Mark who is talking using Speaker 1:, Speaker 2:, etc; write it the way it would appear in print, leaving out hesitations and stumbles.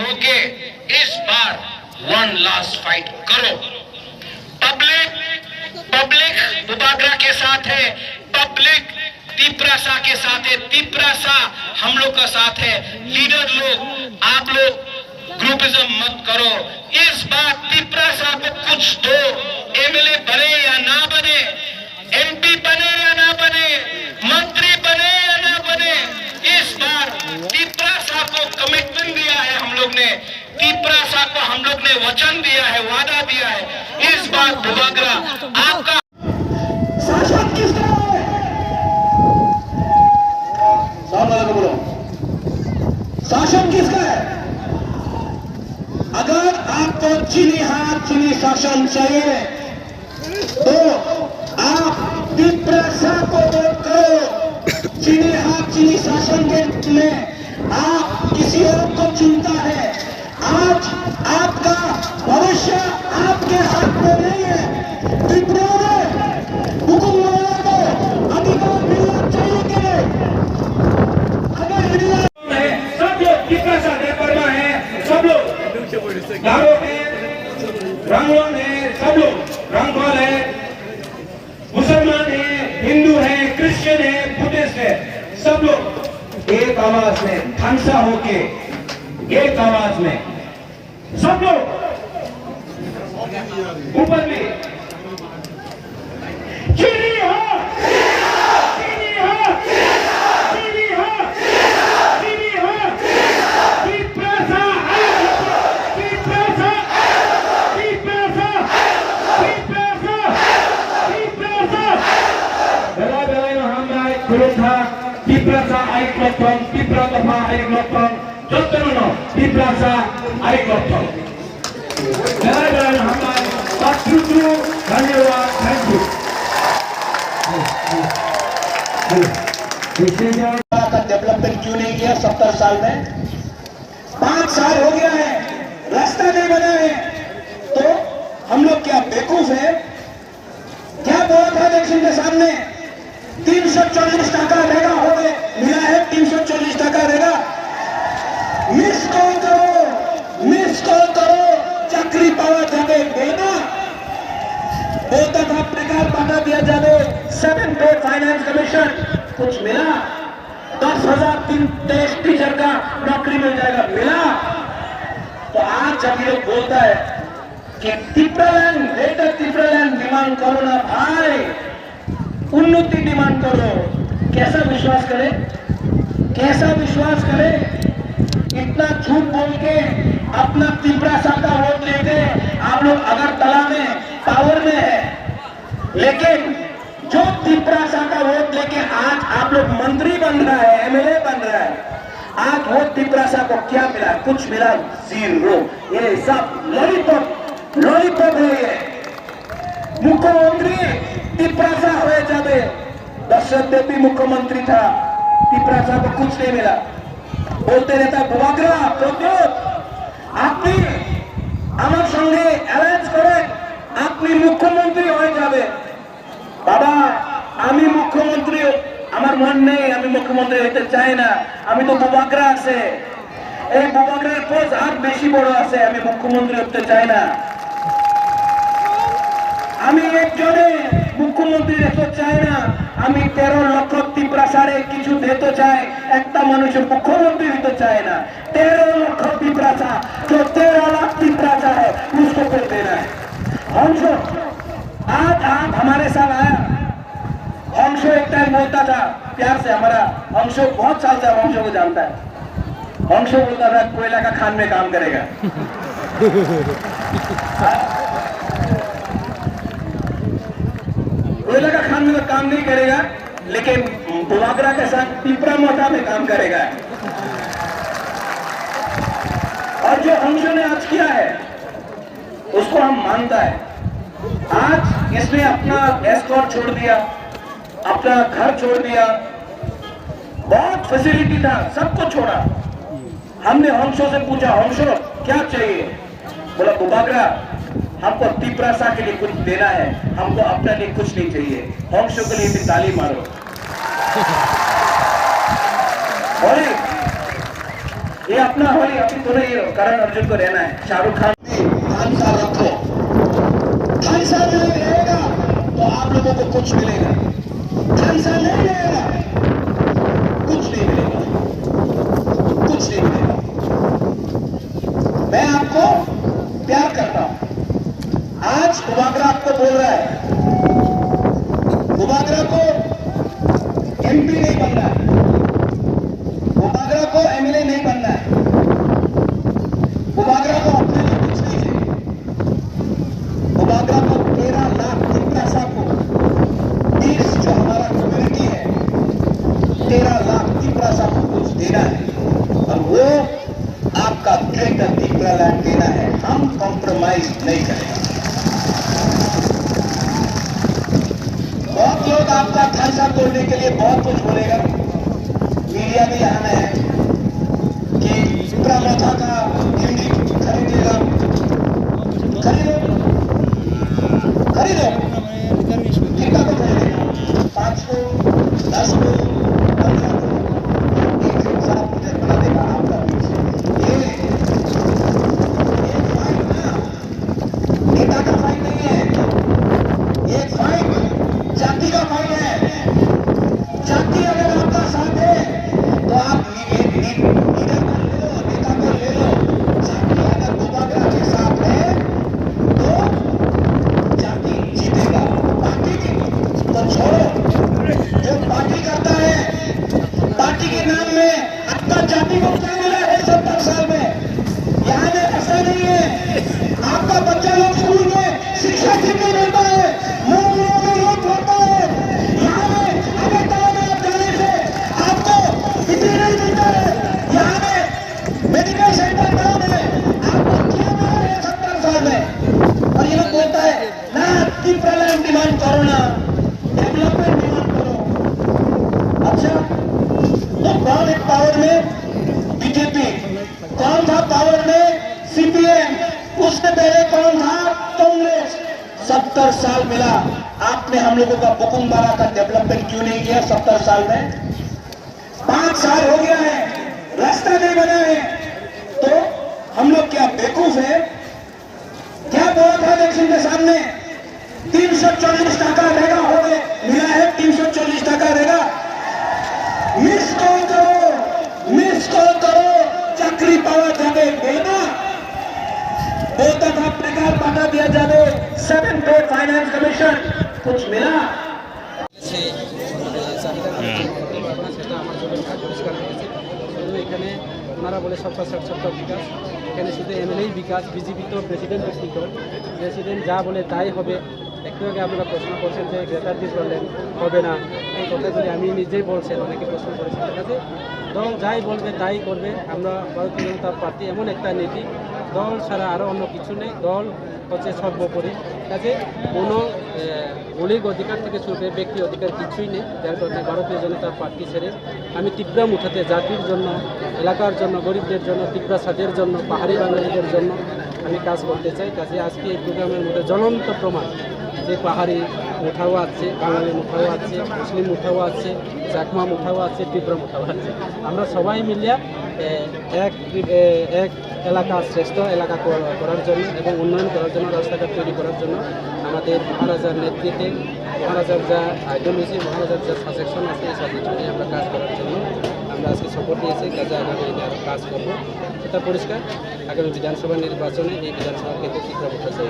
Speaker 1: होके इस बार one last fight करो। पब्लिक बुबागरा के साथ है, पब्लिक तिपरासा के साथ है, तिपरासा हम लोग का साथ है। लीडर लोग, आप लोग ग्रुपिज्म मत करो। इस बार तिपरासा को कुछ दो। एमएलए बने या ना बने, एमपी बने या ना बने, मंत्री बने या ना बने, इस बार तिपरासा को कमिटमेंट दिया है हम लोग ने, तिपरासा को हम लोग ने वचन दिया है, वादा दिया है। इस बार बुबागरा आपका
Speaker 2: शासन किसका है? बोलो, शासन किसका है? अगर आपको चीनी हाथ चीनी शासन चाहिए तो आप तिपरासा को वोट करो। चीनी हाथ चीनी शासन के में आप किसी और को चुनता है। आज आपका भविष्य आपके हाथ में नहीं है। त्रिपुरा में हुकुमरानों को अधिकार मिलना चाहिए कि नहीं? अगर मिलना है, सब लोग तिपरासा दे परमा है, सब लोग गारो है, रंगवान है, सब लोग रंगवाल है, मुसलमान है, हिंदू है, क्रिश्चियन है, बुद्धिस्ट है, सब लोग एक आवाज में ठंसा होके एक आवाज में सब लोग ऊपर में चीनी हो, चीनी हो, चीनी हो, चीनी हो, तिपरासा, तिपरासा, तिपरासा, तिपरासा, तिपरासा। बेला-बेला hambai kurutha tiprasa aik lotong, tipratopa aik lotong, jotono tiprasa aik lotong. बेला-बेला hambai patrutu धन्यवाद, थैंक यू। का डेवलपमेंट क्यों नहीं किया 70 साल में? 5 साल हो गया है, रास्ता नहीं बना है, तो हम लोग क्या बेवकूफ है? क्या बोला था इलेक्शन के सामने? 340 टका देगा, हो गए, मिला है 340 टका देगा। मिस कॉल करो, मिस कॉल करो, चाकरी पावा जावे देना बोलता था, प्रकार बांटा दिया जावे, 7 पे फाइनेंस कमीशन, कुछ मिला? 10,000 टीचर का नौकरी मिल जाएगा, मिला? तो आज जब ये बोलता है कि तिपरालैंड, ग्रेटर तिपरालैंड डिमांड करो ना भाई, उन्नति डिमांड करो, कैसा विश्वास करे? कैसा विश्वास करे? इतना झूठ बोल के अपना तिपरासा का वोट लेके आप लोग अगरतला में पावर में है, लेकिन जो तिपरासा का वोट लेके आज आप लोग मंत्री बन रहा है, एमएलए बन रहा है, आज वो तिपरासा को क्या मिला? कुछ मिला? जीरो। ये सब लॉलीपॉप, लॉलीपॉप है ये। मुख्यमंत्री तिपरासा हो जाते, दशरथ देवी मुख्यमंत्री था, तिपरासा को कुछ नहीं मिला। बोलते रहता बुबागरा प्रद्योत, আপনি আমার সঙ্গে অ্যালায়েন্স করেন, আপনি মুখ্যমন্ত্রী হয়ে যাবে। বাবা, আমি মুখ্যমন্ত্রী, আমার মন নেই, আমি মুখ্যমন্ত্রী হতে চাই না। আমি তো বুবাগরা আছে, এই বুবাগরার পোস্ট আর বেশি বড় আছে, আমি মুখ্যমন্ত্রী হতে চাই না। আমি একজনে মুখ্যমন্ত্রী হতে চাই না, আমি 13 লক্ষ तिपरासारे কিছু দিতে চাই, একটা মানুষ মুখ্যমন্ত্রী হতে চায় না। 13 লক্ষ तिपरासा, जो 13 लाख तिपरासा है उसको कर देना है। हंसो, आज आप हमारे साथ आया, हंसो एक टाइम बोलता था प्यार से, हमारा हंसो बहुत साल से हंसो को जानता है, हंसो बोलता था कोयला का खान में काम करेगा। कोयला का खान में काम नहीं करेगा, लेकिन बुबागरा के साथ पिपरा मोटा में काम करेगा। और जो हंसो ने आज किया है उसको हम मानता है। आज इसने अपना एस्कॉर्ट छोड़ दिया, अपना घर छोड़ दिया, बहुत फैसिलिटी था, सबको छोड़ा। हमने हंसो से पूछा, हंसो क्या चाहिए? बोला बुबागरा, हमको तिपरासा के लिए कुछ देना है, हमको अपने लिए कुछ नहीं चाहिए। हंसो के लिए भी ताली मारो। ये अपना होली अभी तो नहीं हो, करण अर्जुन को रहना है, शाहरुख खान भी 5 साल रखो, 5 साल नहीं रहेगा तो आप लोगों को कुछ मिलेगा, 5 साल नहीं रहेगा कुछ नहीं मिलेगा, कुछ नहीं मिलेगा। मैं आपको प्यार करता हूं। आज उबागरा आपको बोल रहा है, उबागरा को एमपी नहीं बनना है, उबागरा को एमएलए नहीं बनना है, उबागरा को अपने लिए कुछ नहीं चाहिए, उबागरा को 13 लाख तिपरासा को, देश जो हमारा कम्युनिटी है 13 लाख तिपरासा को कुछ देना है और वो आपका ग्रेटर तिपरा लैंड देना है। हम कॉम्प्रोमाइज नहीं करेंगे। बहुत लोग आपका खासा तोड़ने के लिए बहुत कुछ बोलेगा, मीडिया भी यहाँ है कि सुप्रामोथा का हिंदी खरीदेगा, खरीदो खरीदो, कितना को खरीदेगा, 5 को 10 को 15 को, एक हिसाब मुझे बना देगा आपका पीछे। ये फाइट ना नेता का फाइट नहीं है, ये फाइट जाति का फाइट है। जाति अगर आपका साथ है तो आप लीडर को ले लो, नेता को ले लो। जाति अगर उबागरा के साथ है तो जाति जीतेगा, पार्टी की तो छोड़ो। जो पार्टी करता है, पार्टी के नाम में आपका जाति को क्या मिला है 70 साल में? यहाँ में ऐसा नहीं है। आपका बच्चा लोग स्कूल में शिक्षा ठीक नहीं मिलता है, मूवियों में रोक होता है, यहाँ में अगरतला में आप जाने से आपको बिजली नहीं मिलता है, यहाँ में मेडिकल सेंटर डाउन है, आपको क्या मिला है 70 साल में? और ये लोग बोलता है ना तिपरा लैंड डिमांड करो, ना डेवलपमेंट डिमांड करो। अच्छा तो कौन है पावर में? बीजेपी। कौन था पावर में? सीपीएम। उससे पहले कौन था? कांग्रेस। 70 साल मिला, आपने हम लोगों का बुकुमबारा का डेवलपमेंट क्यों नहीं किया 70 साल में? 5 साल हो गया है, रास्ता नहीं बना है, तो हम लोग क्या बेवकूफ है? क्या बोला था इलेक्शन के सामने? 340 टका रहेगा, हो गए, मिला है 340 टका रहेगा। मिस कॉल करो, मिस कॉल करो, चक्री पावा जावे देना बोलता था, प्रकार बांटा दिया जावे, 7 ग्रेड फाइनेंस कमीशन, कुछ मिला?
Speaker 3: সেটা আমার জন্য পরিষ্কার হয়েছে। শুধু এখানে ওনারা বলে সবটা সবটা বিকাশ, এখানে শুধু এমএলএই বিকাশ, বিজেপি তো প্রেসিডেন্ট কি করে, প্রেসিডেন্ট যা বলে তাই হবে। একটু আগে আপনারা প্রশ্ন করছেন যে গ্রেটার দিস বললেন হবে না, এই কথাগুলি আমি নিজেই বলছেন, অনেকে প্রশ্ন করেছেন। ঠিক আছে, দল যাই বলবে তাই করবে। আমরা ভারতীয় জনতা পার্টি এমন একটা নীতি, দল ছাড়া আরও অন্য কিছু নেই, দল হচ্ছে সর্বোপরি। কাজে কোনো মৌলিক অধিকার থেকে শুরু করে ব্যক্তি অধিকার কিছুই নেই, যার কারণে ভারতীয় জনতা পার্টি ছেড়ে আমি তিপ্রাম উঠাতে, জাতির জন্য, এলাকার জন্য, গরিবদের জন্য, তিপ্রাসাদের জন্য, পাহাড়ি বাঙালিদের জন্য আমি কাজ করতে চাই। কাজে আজকে এই প্রোগ্রামের মধ্যে জ্বলন্ত প্রমাণ যে পাহাড়ি মুঠাও আছে, বাঙালি মুঠাও আছে, মুসলিম মুঠাও আছে, চাকমা মুঠাও আছে, তিপ্রা মুঠাও আছে। আমরা সবাই মিলিয়া এক এলাকা শ্রেষ্ঠ এলাকা করার জন্য এবং উন্নয়ন করার জন্য, রাস্তাঘাট তৈরি করার জন্য আমাদের মহারাজার নেতৃত্বে, মহারাজার যা আইডিওলজি, মহারাজার যা সাজেশন আছে, এই সাজেশন নিয়ে আমরা কাজ করার জন্য আমরা আজকে শপথ নিয়েছি। কাজে আগামী দিনে আরও কাজ করবো, সেটা পরিষ্কার। আগামী বিধানসভা নির্বাচনে এই বিধানসভা কেন্দ্রে তিপ্রা মুঠা চাই।